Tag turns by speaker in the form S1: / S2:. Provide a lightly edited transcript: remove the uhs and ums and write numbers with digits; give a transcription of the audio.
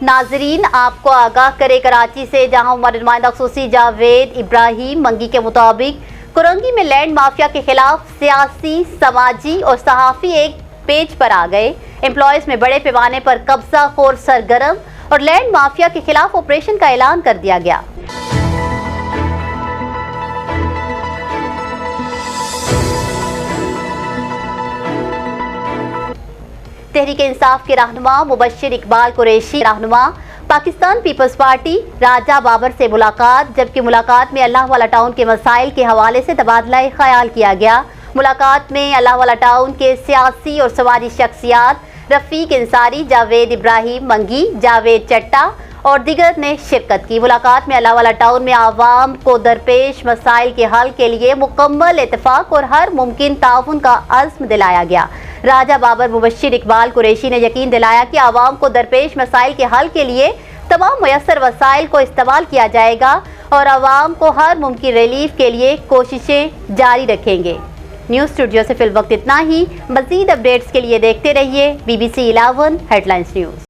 S1: ناظرین آپ کو آگاہ کرے کراچی سے، جہاں ہمارے نمائندہ خصوصی جاوید ابراہیم منگی کے مطابق کرنگی میں لینڈ مافیا کے خلاف سیاسی، سماجی اور صحافی ایک پیج پر آ گئے۔ امپلائیز میں بڑے پیمانے پر قبضہ خور سرگرم اور لینڈ مافیا کے خلاف آپریشن کا اعلان کر دیا گیا۔ تحریک انصاف کے رہنما مبشر اقبال قریشی رہنما پاکستان پیپلز پارٹی راجہ بابر سے ملاقات، جبکہ ملاقات میں اللہ والا ٹاؤن کے مسائل کے حوالے سے تبادلہ خیال کیا گیا۔ ملاقات میں اللہ والا ٹاؤن کے سیاسی اور سماجی شخصیات رفیق انصاری، جاوید ابراہیم منگی، جاوید چٹا اور دیگر نے شرکت کی۔ ملاقات میں اللہ والا ٹاؤن میں عوام کو درپیش مسائل کے حل کے لیے مکمل اتفاق اور ہر ممکن تعاون کا عزم دلایا گیا۔ راجہ بابر مبشر اقبال قریشی نے یقین دلایا کہ عوام کو درپیش مسائل کے حل کے لیے تمام میسر وسائل کو استعمال کیا جائے گا اور عوام کو ہر ممکن ریلیف کے لیے کوششیں جاری رکھیں گے۔ نیوز اسٹوڈیو سے فی الوقت اتنا ہی۔ مزید اپڈیٹس کے لیے دیکھتے رہیے BBC 11 ہیڈ لائنز نیوز۔